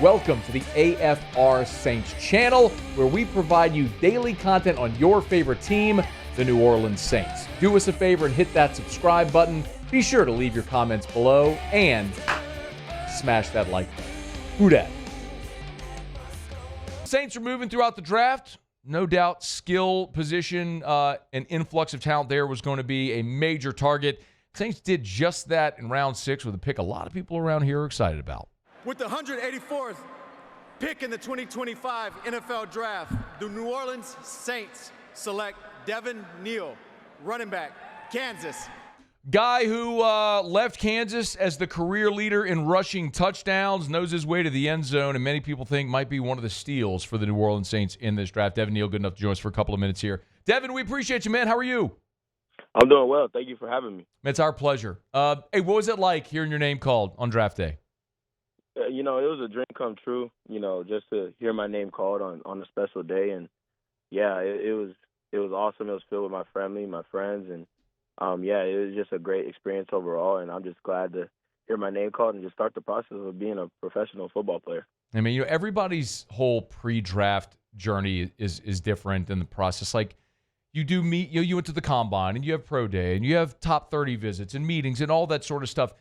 Welcome to the AFR Saints channel, where we provide you daily content on your favorite team, the New Orleans Saints. Do us a favor and hit that subscribe button. Be sure to leave your comments below and smash that like button. Who dat? Saints are moving throughout the draft. No doubt skill, position, and influx of talent there was going to be a major target. Saints did just that in round 6 with a pick a lot of people around here are excited about. With the 184th pick in the 2025 NFL Draft, the New Orleans Saints select Devin Neal, running back, Kansas. Guy who left Kansas as the career leader in rushing touchdowns, knows his way to the end zone, and many people think might be one of the steals for the New Orleans Saints in this draft. Devin Neal, good enough to join us for a couple of minutes here. Devin, we appreciate you, man. How are you? I'm doing well. Thank you for having me. It's our pleasure. Hey, what was it like hearing your name called on draft day? It was a dream come true, just to hear my name called on a special day. And, yeah, it was awesome. It was filled with my family, my friends, and, it was just a great experience overall. And I'm just glad to hear my name called and just start the process of being a professional football player. I mean, everybody's whole pre-draft journey is different in the process. Like, you do meet, you went to the combine, and you have pro day, and you have top 30 visits and meetings and all that sort of stuff.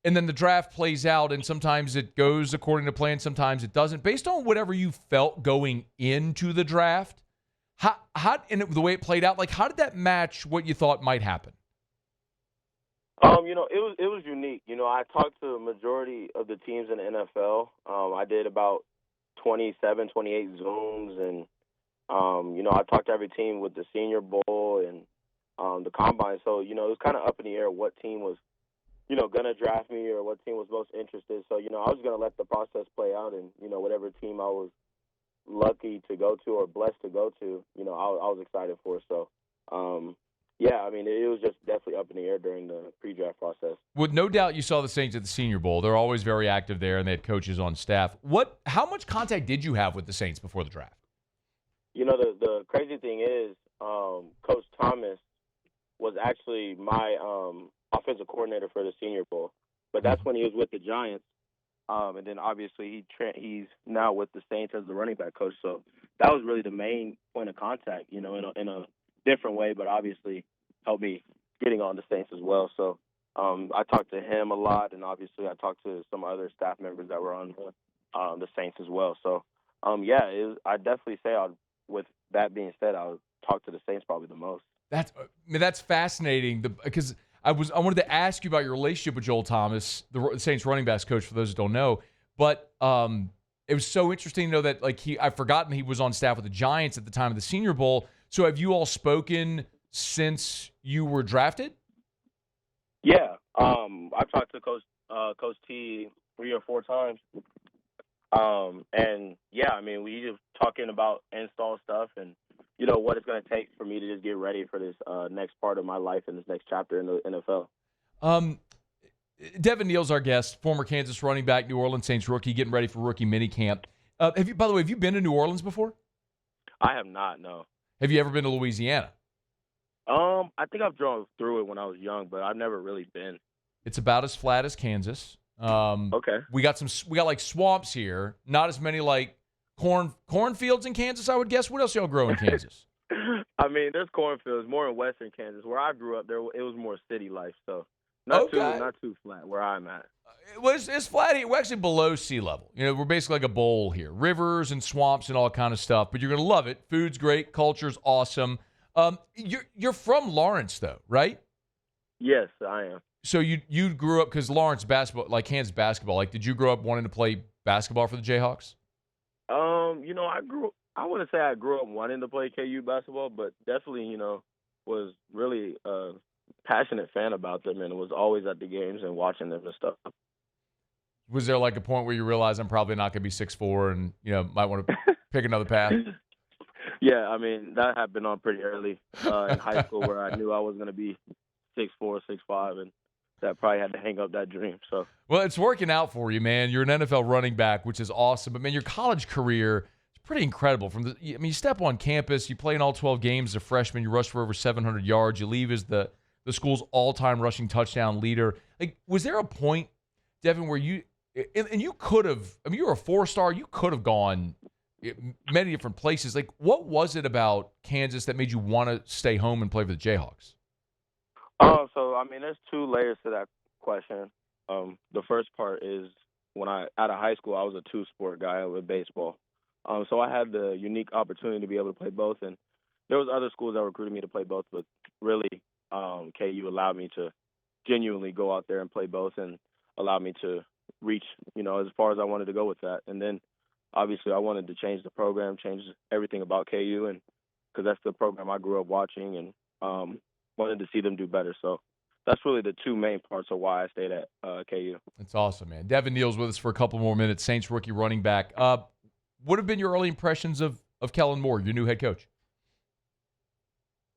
And then the draft plays out, and sometimes it goes according to plan, sometimes it doesn't. Based on whatever you felt going into the draft, how and the way it played out, like, how did that match what you thought might happen? It was unique. I talked to a majority of the teams in the NFL. I did about 27, 28 Zooms, and I talked to every team with the Senior Bowl and the Combine. So, it was kind of up in the air what team was, going to draft me or what team was most interested. So, I was going to let the process play out, and, whatever team I was lucky to go to or blessed to go to, I was excited for. So, it was just definitely up in the air during the pre-draft process. Well, no doubt you saw the Saints at the Senior Bowl. They're always very active there, and they had coaches on staff. How much contact did you have with the Saints before the draft? The crazy thing is, Coach Thomas was actually my offensive coordinator for the Senior Bowl, but that's when he was with the Giants, and then obviously he's now with the Saints as the running back coach. So that was really the main point of contact, in a different way, but obviously helped me getting on the Saints as well. So I talked to him a lot, and obviously I talked to some other staff members that were on the Saints as well. So I definitely say with that being said, I would talk to the Saints probably the most. That's fascinating because I wanted to ask you about your relationship with Joel Thomas, the Saints running backs coach, for those that don't know. But it was so interesting to know that I've forgotten he was on staff with the Giants at the time of the Senior Bowl. So have you all spoken since you were drafted? Yeah, I've talked to Coach T 3 or 4 times. We just talking about install stuff and, what it's going to take for me to just get ready for this next part of my life and this next chapter in the NFL. Devin Neal's our guest, former Kansas running back, New Orleans Saints rookie, getting ready for rookie minicamp. By the way, have you been to New Orleans before? I have not, no. Have you ever been to Louisiana? I think I've drove through it when I was young, but I've never really been. It's about as flat as Kansas. Okay. We got like swamps here. Not as many like cornfields in Kansas, I would guess. What else y'all grow in Kansas? There's cornfields more in western Kansas. Where I grew up, it was more city life, so not too flat where I'm at. It's flat here. We're actually below sea level. We're basically like a bowl here. Rivers and swamps and all kind of stuff. But you're going to love it. Food's great. Culture's awesome. You're from Lawrence, though, right? Yes, I am. So you grew up, because Lawrence basketball, like Kansas basketball, did you grow up wanting to play basketball for the Jayhawks? I wouldn't say I grew up wanting to play KU basketball, but definitely, was really a passionate fan about them and was always at the games and watching them and stuff. Was there like a point where you realized I'm probably not going to be 6'4" and, might want to pick another path? Yeah, that happened on pretty early in high school where I knew I was going to be 6'4", 6'5", and that probably had to hang up that dream. So, well, it's working out for you, man. You're an NFL running back, which is awesome. But, man, your college career is pretty incredible. You step on campus, you play in all 12 games as a freshman, you rush for over 700 yards, you leave as the school's all-time rushing touchdown leader. Was there a point, Devin, where and you could have, I mean, you're a 4-star. You could have gone many different places. Like, what was it about Kansas that made you want to stay home and play for the Jayhawks? So I mean, there's two layers to that question. The first part is when out of high school, I was a two-sport guy with baseball. So I had the unique opportunity to be able to play both, and there was other schools that recruited me to play both, but really, KU allowed me to genuinely go out there and play both, and allowed me to reach, as far as I wanted to go with that. And then, obviously, I wanted to change the program, change everything about KU, and because that's the program I grew up watching, and wanted to see them do better. So that's really the two main parts of why I stayed at KU. That's awesome, man. Devin Neal's with us for a couple more minutes. Saints rookie running back. What have been your early impressions of Kellen Moore, your new head coach?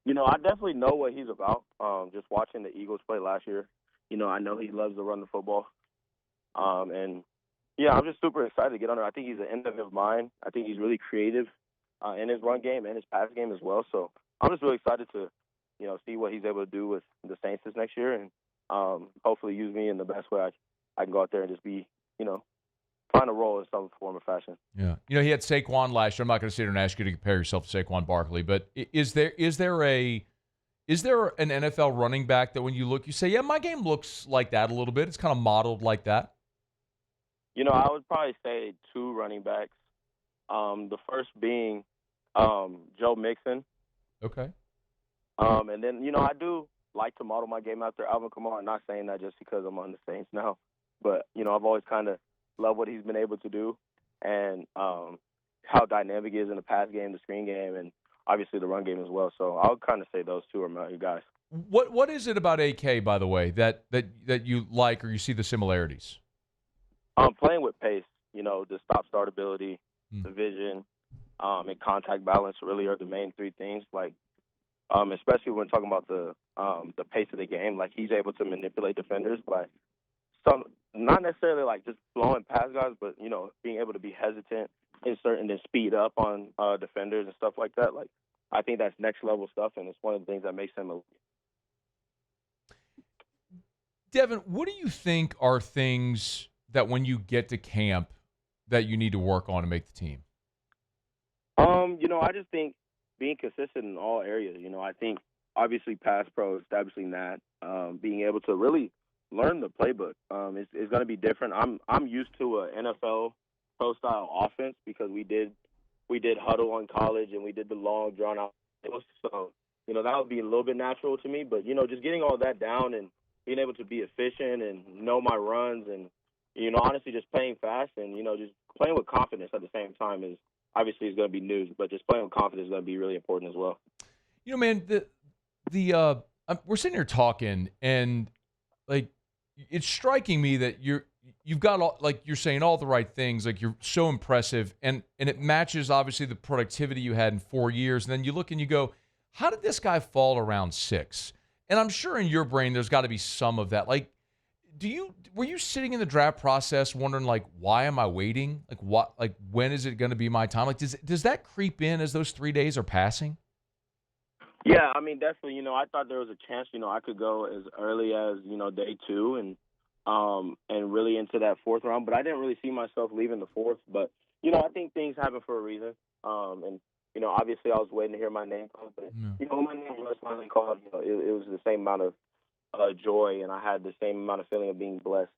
I definitely know what he's about. Just watching the Eagles play last year, I know he loves to run the football. And, yeah, I'm just super excited to get on there. I think he's an innovative mind. I think he's really creative in his run game and his pass game as well. So I'm just really excited to, see what he's able to do with the Saints this next year, and hopefully use me in the best way I can go out there and just be, find a role in some form or fashion. Yeah. He had Saquon last year. I'm not going to sit here and ask you to compare yourself to Saquon Barkley, but is there an NFL running back that when you look, you say, yeah, my game looks like that a little bit. It's kind of modeled like that? I would probably say two running backs. The first being Joe Mixon. Okay. And then, I do like to model my game after Alvin Kamara. I'm not saying that just because I'm on the Saints now. But, I've always kind of loved what he's been able to do, and how dynamic he is in the pass game, the screen game, and obviously the run game as well. So I would kind of say those two are my guys. What is it about AK, by the way, that you like or you see the similarities? Playing with pace, the stop-start ability, the vision, and contact balance really are the main three things. Like, especially when talking about the pace of the game, like he's able to manipulate defenders by not necessarily like just blowing past guys, but being able to be hesitant, insert, and then speed up on defenders and stuff like that. Like, I think that's next level stuff, and it's one of the things that makes him elite. Devin, what do you think are things that when you get to camp that you need to work on to make the team? I just think being consistent in all areas. I think obviously pass pro, establishing that, being able to really learn the playbook is going to be different. I'm used to an NFL pro style offense because we did huddle in college and we did the long drawn out. So that would be a little bit natural to me. But just getting all that down and being able to be efficient and know my runs and honestly just playing fast and just playing with confidence at the same time is obviously going to be news, but just playing with confidence is going to be really important as well. Man, we're sitting here talking and like it's striking me that you've got all, like you're saying all the right things, like you're so impressive and it matches obviously the productivity you had in 4 years. And then you look and you go, how did this guy fall around 6? And I'm sure in your brain there's got to be some of that. Like, were you sitting in the draft process wondering like, why am I waiting? Like what? Like when is it going to be my time? Like does that creep in as those 3 days are passing? Yeah, I mean, definitely. I thought there was a chance. I could go as early as day 2 and really into that 4th round. But I didn't really see myself leaving the 4th. But I think things happen for a reason. And obviously I was waiting to hear my name called. But when my name was finally called, it was the same amount of joy, and I had the same amount of feeling of being blessed.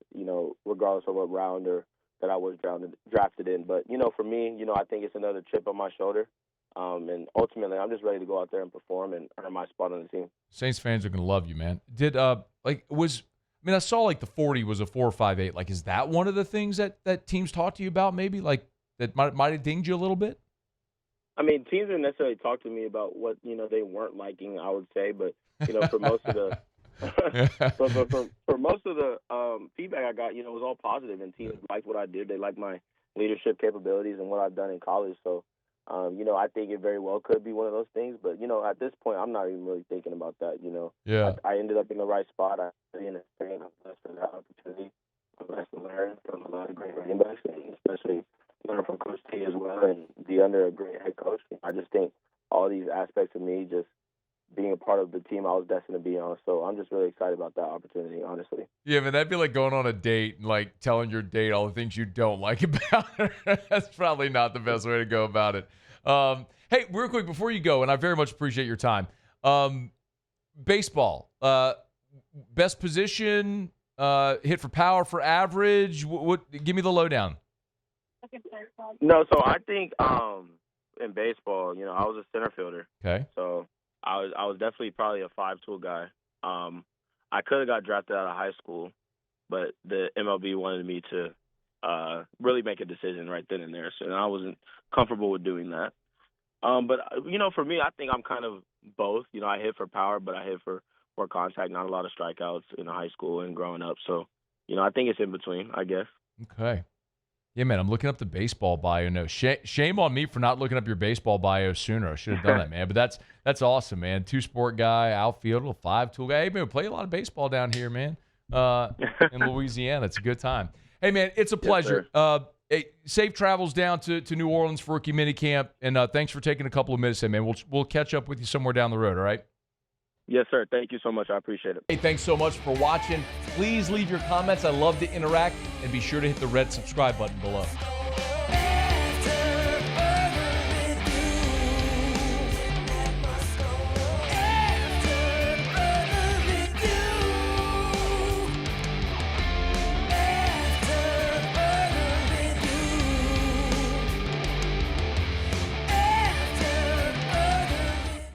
Regardless of what round or that I was drafted in. But for me, I think it's another chip on my shoulder. And ultimately, I'm just ready to go out there and perform and earn my spot on the team. Saints fans are going to love you, man. I saw like the 40 was a 4.58. Like, is that one of the things that teams talk to you about maybe? Like, that might have dinged you a little bit? I mean, teams didn't necessarily talk to me about what, they weren't liking, I would say. But, for most of the for most of the feedback I got, it was all positive, and teams liked what I did. They liked my leadership capabilities and what I've done in college. So, I think it very well could be one of those things. But, at this point, I'm not even really thinking about that, Yeah. I ended up in the right spot. I'm blessed for that opportunity. I'm blessed to learn from a lot of great running backs, and especially learn from Coach T as well and be under a great head coach. I just think all these aspects of me just being a part of the team I was destined to be on. So I'm just really excited about that opportunity, honestly. Yeah, man, that'd be like going on a date and like telling your date all the things you don't like about her. That's probably not the best way to go about it. Hey, real quick before you go, and I very much appreciate your time. Baseball, best position, hit for power, for average. What? Give me the lowdown. No, so I think in baseball, I was a center fielder. Okay. So I was definitely probably a 5-tool guy. I could have got drafted out of high school, but the MLB wanted me to really make a decision right then and there. So I wasn't comfortable with doing that. But for me, I think I'm kind of both. I hit for power, but I hit for contact. Not a lot of strikeouts in high school and growing up. So, I think it's in between, I guess. Okay. Yeah, man, I'm looking up the baseball bio. No, shame on me for not looking up your baseball bio sooner. I should have done that, man. But that's awesome, man. 2-sport guy, outfielder, 5-tool guy. Hey, man, we play a lot of baseball down here, man. In Louisiana, it's a good time. Hey, man, it's a pleasure. Hey, safe travels down to New Orleans for rookie minicamp, and thanks for taking a couple of minutes, man. We'll catch up with you somewhere down the road. All right. Yes, sir. Thank you so much. I appreciate it. Hey, thanks so much for watching. Please leave your comments. I love to interact, and be sure to hit the red subscribe button below.